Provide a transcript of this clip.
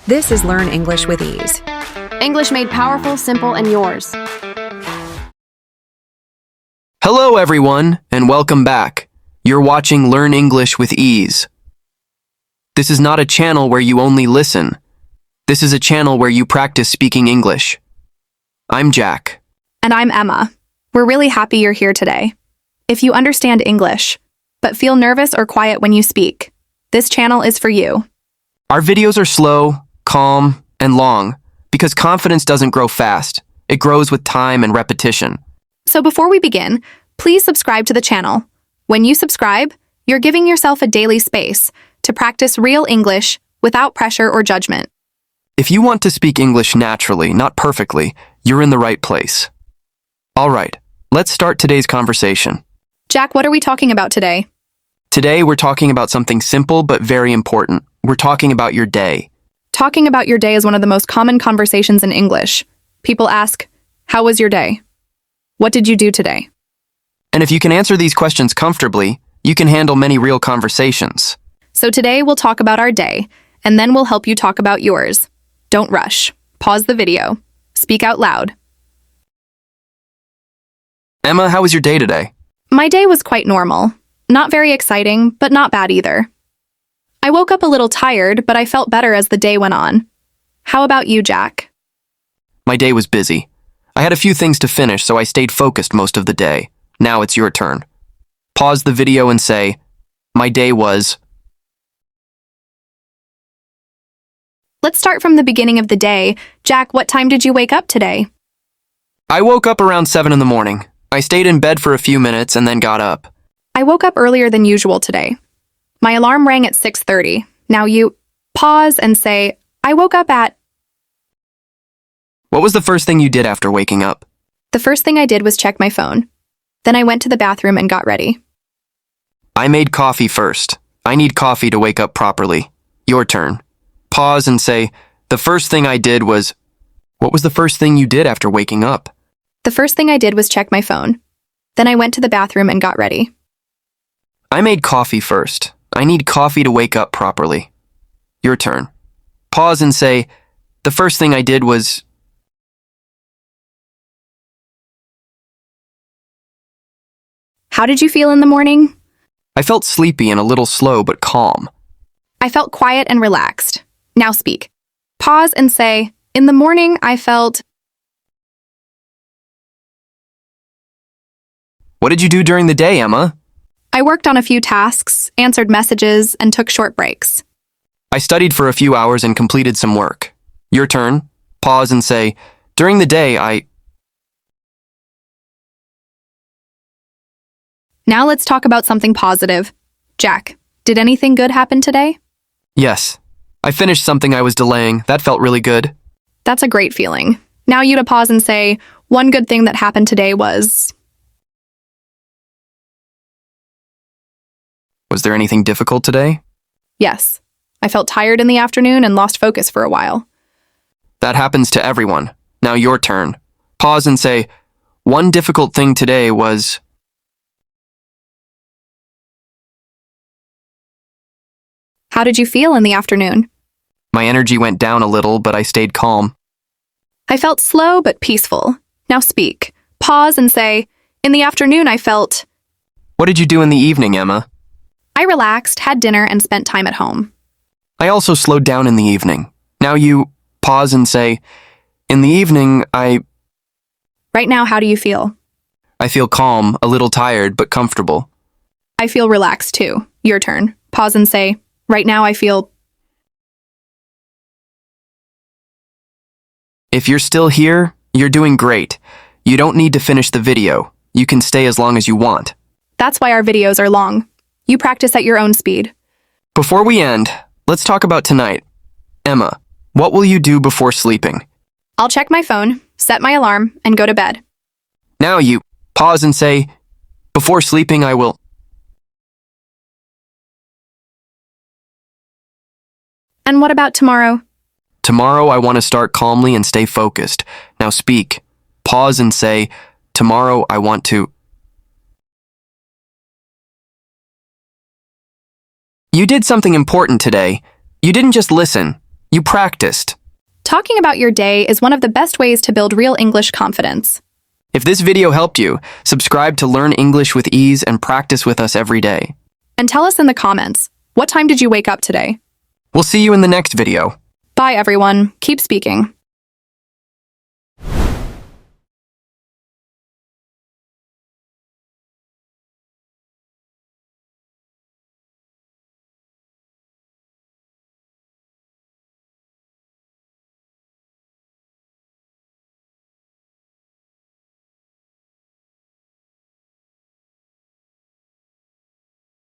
This is Learn English with Ease. English made powerful, simple, and yours. Hello, everyone, and welcome back. You're watching Learn English with Ease. This is not a channel where you only listen. This is a channel where you practice speaking English. I'm Jack. And I'm Emma. We're really happy you're here today. If you understand English, but feel nervous or quiet when you speak, this channel is for you. Our videos are slow, calm, and long because confidence doesn't grow fast. It grows with time and repetition. So before we begin, please subscribe to the channel. When you subscribe, you're giving yourself a daily space to practice real English without pressure or judgment. If you want to speak English naturally, not perfectly, you're in the right place. All right, let's start today's conversation. Jack, what are we talking about today? Today, we're talking about something simple but very important. We're talking about your day. Talking about your day is one of the most common conversations in English. People ask, "How was your day? What did you do today?" And if you can answer these questions comfortably, you can handle many real conversations. So today we'll talk about our day, and then we'll help you talk about yours. Don't rush. Pause the video. Speak out loud. Emma, how was your day today? My day was quite normal. Not very exciting, but not bad either. I woke up a little tired, but I felt better as the day went on. How about you, Jack? My day was busy. I had a few things to finish, so I stayed focused most of the day. Now it's your turn. Pause the video and say, "My day was..." Let's start from the beginning of the day. Jack, what time did you wake up today? I woke up around 7 in the morning. I stayed in bed for a few minutes and then got up. I woke up earlier than usual today. My alarm rang at 6:30. Now you pause and say, "I woke up at..." What was the first thing you did after waking up? The first thing I did was check my phone. Then I went to the bathroom and got ready. I made coffee first. I need coffee to wake up properly. Your turn. Pause and say, "The first thing I did was..." What was the first thing you did after waking up? The first thing I did was check my phone. Then I went to the bathroom and got ready. I made coffee first. I need coffee to wake up properly. Your turn. Pause and say, "The first thing I did was..." How did you feel in the morning? I felt sleepy and a little slow but calm. I felt quiet and relaxed. Now speak. Pause and say, "In the morning, I felt..." What did you do during the day, Emma? I worked on a few tasks, answered messages, and took short breaks. I studied for a few hours and completed some work. Your turn. Pause and say, "During the day, I..." Now let's talk about something positive. Jack, did anything good happen today? Yes. I finished something I was delaying. That felt really good. That's a great feeling. Now you to pause and say, "One good thing that happened today was..." Was there anything difficult today? Yes. I felt tired in the afternoon and lost focus for a while. That happens to everyone. Now your turn. Pause and say, "One difficult thing today was..." How did you feel in the afternoon? My energy went down a little, but I stayed calm. I felt slow but peaceful. Now speak. Pause and say, "In the afternoon I felt..." What did you do in the evening, Emma? I relaxed, had dinner, and spent time at home. I also slowed down in the evening. Now you pause and say, "In the evening, Right now, how do you feel? I feel calm, a little tired, but comfortable." I feel relaxed too. Your turn. Pause and say, "Right now I feel..." If you're still here, you're doing great. You don't need to finish the video. You can stay as long as you want. That's why our videos are long. You practice at your own speed. Before we end, let's talk about tonight. Emma, what will you do before sleeping? I'll check my phone, set my alarm, and go to bed. Now you pause and say, "Before sleeping, I will..." And what about tomorrow? Tomorrow, I want to start calmly and stay focused. Now speak. Pause and say, "Tomorrow, I want to..." You did something important today. You didn't just listen. You practiced. Talking about your day is one of the best ways to build real English confidence. If this video helped you, subscribe to Learn English with Ease and practice with us every day. And tell us in the comments, what time did you wake up today? We'll see you in the next video. Bye, everyone. Keep speaking.